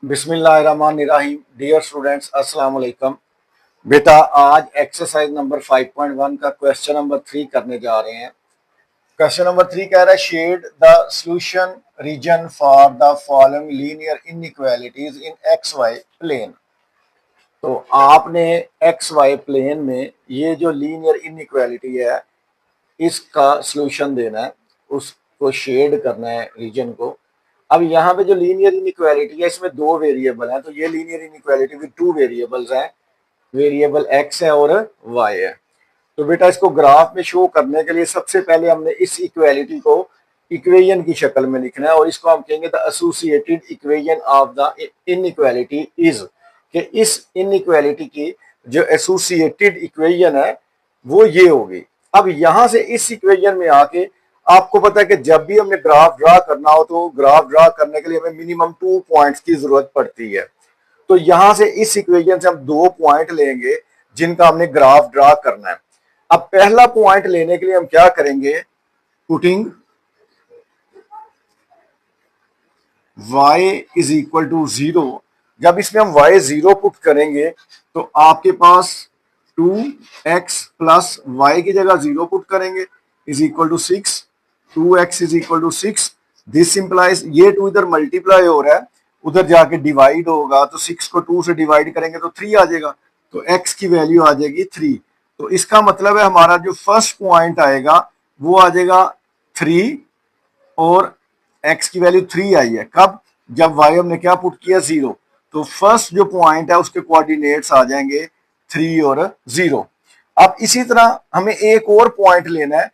बिस्मिल्लाहिर्रहमानिर्रहीम। Dear students, अस्सलाम वालेकुम। बेटा, आज एक्सरसाइज नंबर 5.1 का क्वेश्चन नंबर 3 करने जा रहे हैं। क्वेश्चन नंबर 3 कह रहा है shade the solution region for the following linear inequalities in x y plane. तो आपने एक्स वाई प्लेन में ये जो लीनियर इनइक्वालिटी है इसका सॉल्यूशन देना है, उसको शेड करना है रीजन को। अब यहाँ पे जो लीनियर इनइक्वालिटी है इसमें दो वेरिएबल हैं, तो ये linear inequality with two variables हैं, वेरिएबल एक्स है और वाई है। तो बेटा इसको ग्राफ में शो करने के लिए सबसे पहले हमने इस इक्वालिटी को इक्वेशन की शक्ल में लिखना है और इसको हम कहेंगे the associated equation of the inequality is, कि इस इनइक्वालिटी की जो एसोसिएटेड इक्वेशन है वो ये होगी। अब यहां से इस इक्वेशन में आके आपको पता है कि जब भी हमने ग्राफ ड्रा करना हो तो ग्राफ ड्रा करने के लिए हमें मिनिमम 2 पॉइंट्स की जरूरत पड़ती है। तो यहां से इस इक्वेशन से हम 2 पॉइंट लेंगे जिनका हमने ग्राफ ड्रा करना है। अब पहला पॉइंट लेने के लिए हम क्या करेंगे, putting y is equal to 0। जब इसमें हम y 0 पुट करेंगे तो आपके पास 2x प्लस वाई की जगह 0 पुट करेंगे is equal to 6, 2x is equal to 6। This implies ये 2 इधर मल्टीप्लाई हो रहा है, उधर जाके डिवाइड होगा तो 6 को 2 से डिवाइड करेंगे तो 3 आ जाएगा, तो x की वैल्यू आ जाएगी 3। तो इसका मतलब है हमारा जो फर्स्ट पॉइंट आएगा वो आ जाएगा 3 और x की वैल्यू 3 आई है। कब? जब y हमने क्या पुट किया 0। तो फर्स्ट जो पॉइंट है उसके कोऑर्डिनेट्स आ जाएंगे 3 और 0। अब इसी तरह हमें एक और पॉइंट लेना है,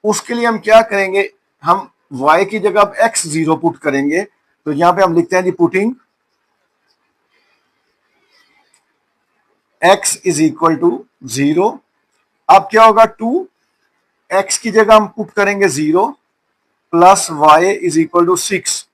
उसके लिए हम क्या करेंगे, हम y की जगह अब x 0 पुट करेंगे। तो यहां पे हम लिखते हैं जी putting x is equal to 0। अब क्या होगा, 2x की जगह हम पुट करेंगे 0 plus y is equal to 6।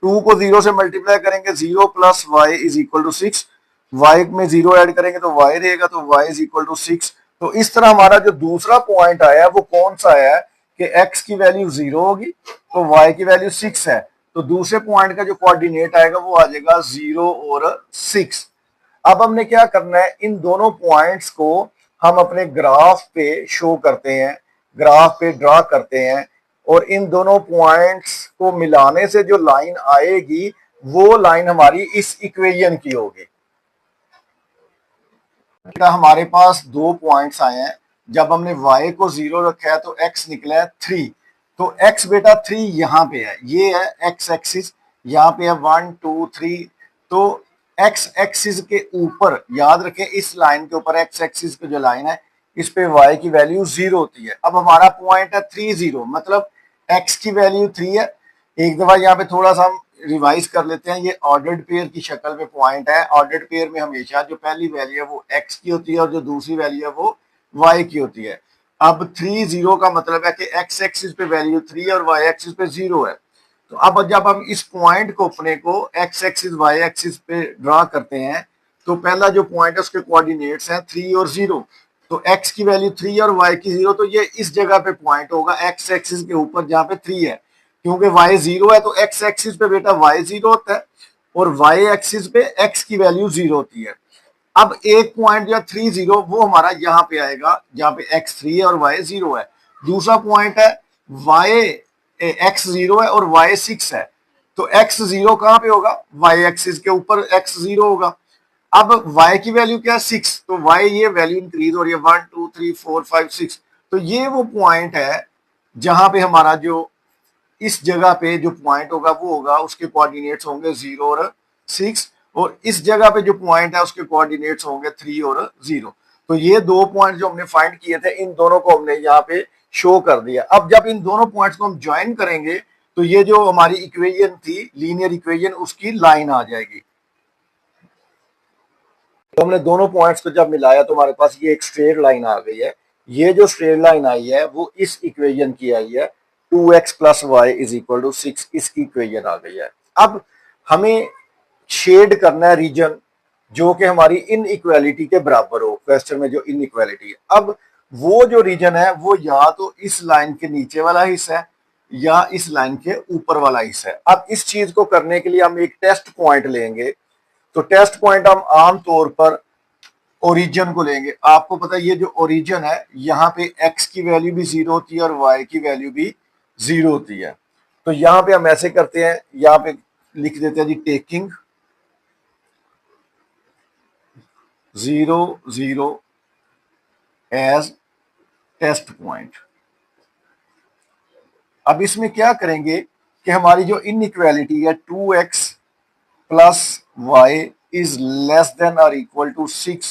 2 को 0 से मल्टीप्लाई करेंगे, 0 plus y is equal to 6। Y में 0 ऐड करेंगे तो वाई रहेगा, तो वाई इज इक्वल टू 6। तो इस तरह हमारा जो दूसरा पॉइंट आया है वो कौन सा आया है कि x की वैल्यू 0 होगी तो y की वैल्यू 6 है। तो दूसरे पॉइंट का जो कोऑर्डिनेट आएगा वो आ जाएगा 0 और 6। अब हमने क्या करना है, इन दोनों पॉइंट्स को हम अपने ग्राफ पे शो करते हैं, ग्राफ पे ड्रा करते हैं, और इन दोनों पॉइंट्स को मिलाने से जो लाइन आएगी वो लाइन हमारी इस इक्वेशन की होगी। हमारे पास दो पॉइंट्स आए हैं, जब हमने y को 0 रखा है तो x निकला है 3। तो x बेटा 3 यहाँ पे है, ये है x एक्सिस, यहाँ पे है 1 2 3। तो x एक्सिस के ऊपर याद रखें, इस लाइन के ऊपर x एक्सिस की जो लाइन है इस पे y की वैल्यू 0 होती है। अब हमारा पॉइंट है 3 0, मतलब x की वैल्यू 3 है। एक दफा यहाँ पे थोड़ा सा हम रिवाइज कर लेते हैं, ये ऑर्डर्ड पेयर की शक्ल में पॉइंट है। ऑर्डर्ड पेयर में हमेशा जो पहली वैल्यू है वो x की होती है और जो दूसरी वैल्यू है वो y की होती है। अब 3 0 का मतलब है कि x एक्सिस पे वैल्यू 3 और y एक्सिस पे 0 है। तो अब जब हम इस पॉइंट को अपने को x एक्सिस y एक्सिस पे ड्रा करते हैं तो पहला जो पॉइंट है उसके कोऑर्डिनेट्स हैं 3 और 0। तो x की वैल्यू 3 और y की 0, तो ये इस जगह पे पॉइंट होगा x एक्सिस के ऊपर जहां पे 3 है। क्योंकि y 0 है तो x एक्सिस पे बेटा y 0 होता है और y एक्सिस पे x की वैल्यू 0 होती है। अब एक पॉइंट जो 3 0 वो हमारा यहाँ पे आएगा जहाँ पे x 3 है और y 0 है। दूसरा पॉइंट है x 0 है और y 6 है। तो x 0 कहाँ पे होगा, y एक्सिस के ऊपर x 0 होगा। अब y की वैल्यू क्या है 6, तो y ये वैल्यू इंक्रीज हो रही है 1 2 3 4 5 6। तो ये वो पॉइंट है जहां पे हमारा जो इस जगह पे जो पॉइंट होगा वो होगा, उसके कोऑर्डिनेट्स होंगे 0 और 6, और इस जगह पे जो पॉइंट है उसके कोऑर्डिनेट्स होंगे 3 और 0। तो ये दो पॉइंट जो हमने फाइंड किए थे इन दोनों को हमने यहाँ पे शो कर दिया। अब जब इन दोनों पॉइंट्स को हम ज्वाइन करेंगे तो ये जो हमारी इक्वेशन थी लीनियर इक्वेशन उसकी लाइन आ जाएगी। तो हमने दोनों पॉइंट्स को जब मिलाया तो हमारे पास ये एक स्ट्रेट लाइन आ गई है। ये जो स्ट्रेट लाइन आई है वो इस इक्वेशन की आई है, 2x plus y is equal to 6, इसकी इक्वेशन आ गई है। अब हमें शेड करना है रीजन जो कि हमारी इन इक्वालिटी के बराबर हो। क्वेश्चन में जो इन इक्वालिटी है, अब वो जो रीजन है वो या तो इस लाइन के नीचे वाला हिस्सा है या इस लाइन के ऊपर वाला हिस्सा है। अब इस चीज को करने के लिए हम एक टेस्ट पॉइंट लेंगे तो टेस्ट पॉइंट हम आम तौर पर ओरिजिन को लेंगे। आपको पता है ये जो ओरिजिन है यहाँ पे x की वैल्यू भी 0 होती है और y की वैल्यू भी 0 होती है। तो यहाँ पे हम ऐसे करते हैं, यहाँ पे लिख देते हैं जी टेकिंग 0 0 एज टेस्ट पॉइंट। अब इसमें क्या करेंगे कि हमारी जो इनइक्वालिटी है 2x plus y is less than और इक्वल टू 6,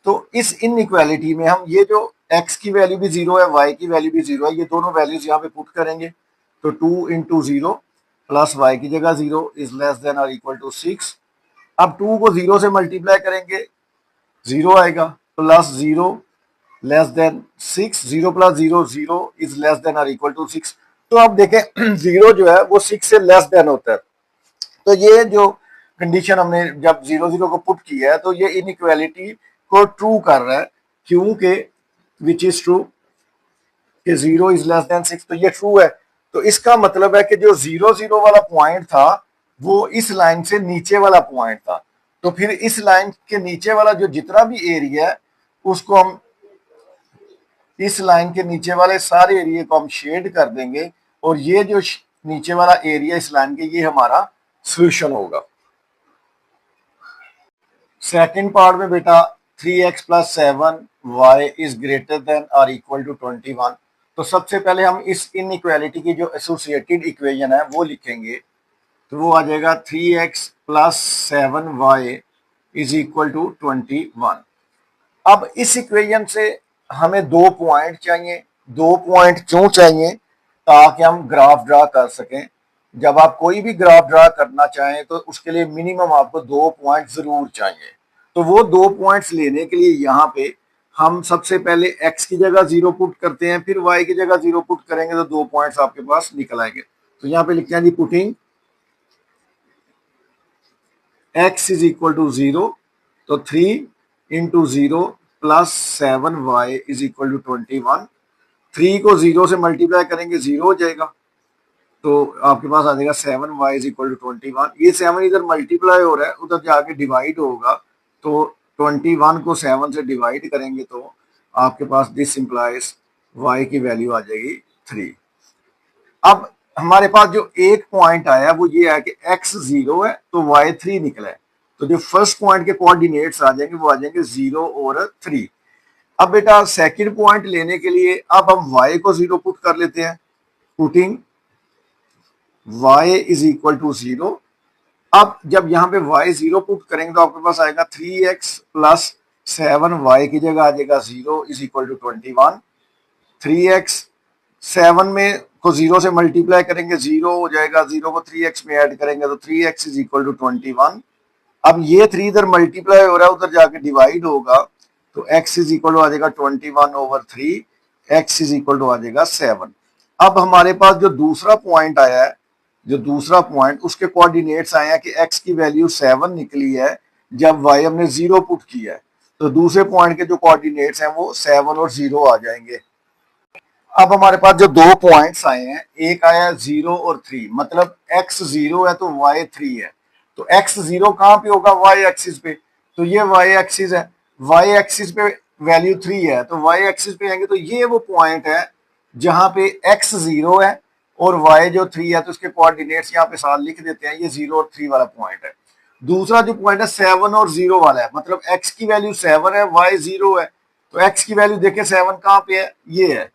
तो इस इनइक्वालिटी में हम ये जो x की वैल्यू भी 0 है, y की वैल्यू भी 0 है, ये दोनों वैल्यूज यहाँ पे पुट करेंगे। तो 2 इंटू 0 प्लस वाई की जगह 0 इज लेस देन और इक्वल टू 6। अब 2 को 0 से मल्टीप्लाई करेंगे 0 आएगा, plus 0 less than 6, 0 plus 0 0 is less than और इक्वल टू 6। तो अब देखें 0 जो है वो 6 से लेस देन होता है। तो ये जो कंडीशन हमने जब 0 0 को पुट किया है तो ये इनइक्वालिटी को ट्रू कर रहा है, क्योंकि विच इज ट्रू कि 0 इज लेस देन 6, तो ये ट्रू है। तो इसका मतलब है कि जो 0 0 वाला पॉइंट था वो इस लाइन से नीचे वाला पॉइंट था। तो फिर इस लाइन के नीचे वाला जो जितना भी एरिया है उसको हम इस लाइन के नीचे वाले सारे एरिया को हम शेड कर देंगे, और ये जो नीचे वाला एरिया इस लाइन के, ये हमारा सोल्यूशन होगा। सेकंड पार्ट में बेटा 3x plus 7y is greater than और इक्वल टू 21। तो सबसे पहले हम इस इनइक्वालिटी की जो एसोसिएटेड इक्वेशन है वो लिखेंगे। तो वो आ जाएगा 3x plus 7y is equal to 21। अब इस इक्वेशन से हमें 2 पॉइंट चाहिए। 2 पॉइंट क्यों चाहिए? ताकि हम ग्राफ ड्रा कर सकें। जब आप कोई भी ग्राफ ड्रा करना चाहें तो उसके लिए मिनिमम आपको 2 पॉइंट जरूर चाहिए। तो वो 2 पॉइंट्स लेने के लिए यहाँ पे हम सबसे पहले x की जगह 0 पुट करते हैं, फिर y की जगह 0 पुट करेंगे तो 2 पॉइंट्स आपके पास निकल आएंगे। तो यहाँ पे लिखते हैं जी putting x is equal to 0, तो 3 into 0 plus 7y is equal to 21। 3 को 0 से मल्टीप्लाई करेंगे 0 हो जाएगा, तो आपके पास आ जाएगा 7y इज इक्वल टू 21। ये 7 इधर मल्टीप्लाई हो रहा है, उधर जाके डिवाइड होगा, तो 21 को 7 से डिवाइड करेंगे तो आपके पास दिस इंप्लाइज y की वैल्यू आ जाएगी 3। अब हमारे पास जो एक पॉइंट आया वो ये है कि x 0 है तो y 3 निकला है। तो जो फर्स्ट पॉइंट के कोऑर्डिनेट्स आ जाएंगे वो आ जाएंगे 0 और 3। अब बेटा सेकंड पॉइंट लेने के लिए अब हम y को 0 पुट कर लेते हैं। Putting y is equal to 0। अब जब यहाँ पे y 0 पुट करेंगे तो आपके पास आएगा 3x प्लस 7y की जगह आ जाएगा 0 इज इक्वल टू 21। 3x 7 में को 0 से मल्टीप्लाई करेंगे 0 हो जाएगा, 0 को 3x में ऐड करेंगे तो 3x इज इक्वल टू 21। अब ये 3 इधर मल्टीप्लाई हो रहा है, उधर जाके डिवाइड होगा, तो x इज इक्वल टू आ जाएगा 21 over 3, x is equal to आ जाएगा 7। अब हमारे पास जो दूसरा पॉइंट आया है, जो दूसरा पॉइंट उसके कोऑर्डिनेट्स आए हैं कि x की वैल्यू 7 निकली है जब y हमने 0 पुट किया है, तो दूसरे पॉइंट के जो कोऑर्डिनेट्स हैं वो 7 और 0 आ जाएंगे। अब हमारे पास जो 2 पॉइंट्स आए हैं, एक आया 0 और 3, मतलब x 0 है तो y 3 है। तो x 0 कहां पे होगा? y एक्सिस पे, तो ये y एक्सिस है, y एक्सिस पे वैल्यू 3 है, तो y एक्सिस पे आएंगे तो ये वो पॉइंट है जहां पे x 0 है और y जो 3 है, तो उसके कोऑर्डिनेट्स यहाँ पे साथ लिख देते हैं, ये 0 और 3 वाला पॉइंट है। दूसरा जो पॉइंट है 7 और 0 वाला है, मतलब x की वैल्यू 7 है, y 0 है, तो x की वैल्यू देखें 7 कहां पे है, ये है।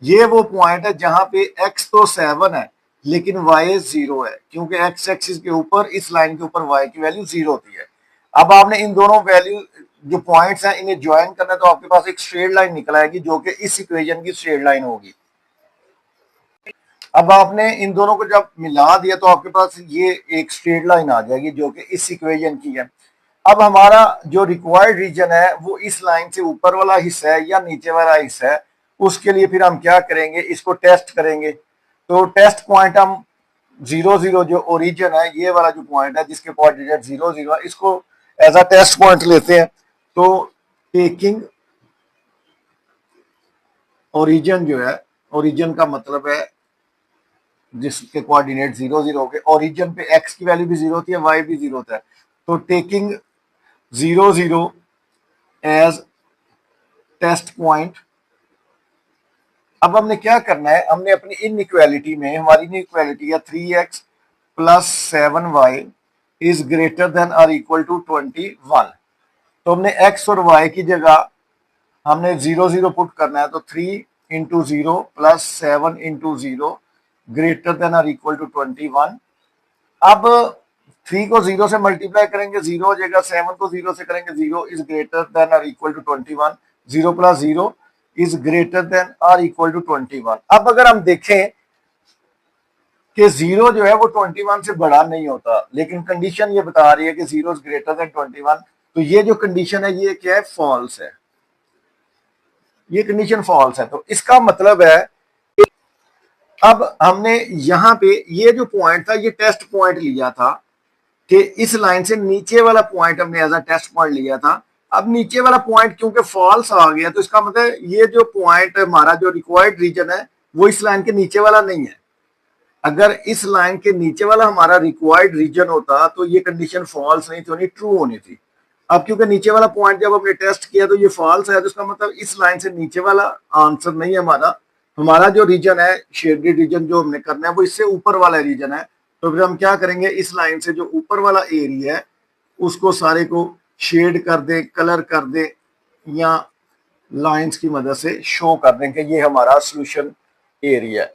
ये वो पॉइंट है जहां पे x तो 7 है लेकिन y 0 है, क्योंकि x एक्सिस के ऊपर इस लाइन के ऊपर y की वैल्यू 0 होती है। अब आपने इन दोनों वैल्यू जो पॉइंट्स हैं इन्हें ज्वाइन करना है, तो आपके पास एक स्ट्रेट लाइन निकल आएगी जो कि इस इक्वेशन की स्ट्रेट लाइन होगी। अब आपने इन दोनों को जब मिला दिया तो आपके पास ये एक स्ट्रेट लाइन आ जाएगी जो कि इस इक्वेशन की है। अब हमारा जो रिक्वायर्ड रीजन है वो इस लाइन से ऊपर वाला हिस्सा है या नीचे वाला हिस्सा है, उसके लिए फिर हम क्या करेंगे, इसको टेस्ट करेंगे। तो टेस्ट पॉइंट हम 0 0 जो ओरिजिन है, ये वाला जो पॉइंट है जिसके कोऑर्डिनेट 0 0 है, इसको एज अ टेस्ट पॉइंट लेते हैं। तो टेकिंग ओरिजिन जो है, ओरिजिन का मतलब है जिसके कोऑर्डिनेट 0 0 के, ओरिजिन पे x की वैल्यू भी 0 होती है, y भी 0 होता है। तो टेकिंग 0 0 एज टेस्ट पॉइंट, अब हमने क्या करना है, हमने अपनी इनइक्वालिटी में, हमारी इनइक्वालिटी है 3x plus 7y is greater than और इक्वल टू 21। तो हमने x और y की जगह हमने 0 0 पुट करना है, तो 3 into 0 plus 7 into 0 greater than और इक्वल टू 21। अब 3 को 0 से मल्टीप्लाई करेंगे 0 हो जाएगा, 7 को 0 से करेंगे 0 इज ग्रेटर देन और equal to 21, 0 plus 0 is greater than और इक्वल टू 21। अब अगर हम देखें कि 0 जो है वो 21 से बड़ा नहीं होता, लेकिन कंडीशन ये बता रही है कि 0 इज ग्रेटर देन 21, तो ये जो कंडीशन है ये क्या है, फॉल्स है, ये कंडीशन फॉल्स है। तो इसका मतलब है अब हमने यहां पे ये जो पॉइंट था ये टेस्ट पॉइंट लिया था कि इस लाइन से नीचे वाला पॉइंट हमने एज अ टेस्ट पॉइंट लिया था। अब नीचे वाला पॉइंट क्योंकि फॉल्स आ गया, तो इसका मतलब ये जो पॉइंट हमारा जो रिक्वायर्ड रीजन है वो इस लाइन के नीचे वाला नहीं है। अगर इस लाइन के नीचे वाला हमारा रिक्वायर्ड रीजन होता तो ये कंडीशन फॉल्स नहीं थी, ट्रू होनी थी। अब क्योंकि नीचे वाला पॉइंट जब हमने टेस्ट किया तो ये फॉल्स है, तो इसका मतलब इस लाइन से नीचे वाला आंसर नहीं है हमारा। हमारा जो रीजन है, शेडेड रीजन जो हमने करना है वो इससे ऊपर वाला रीजन है। तो फिर हम क्या करेंगे, इस लाइन से जो ऊपर वाला एरिया है उसको सारे को शेड कर दे, कलर कर दे, या लाइंस की मदद से शो कर दें कि ये हमारा सोल्यूशन एरिया है।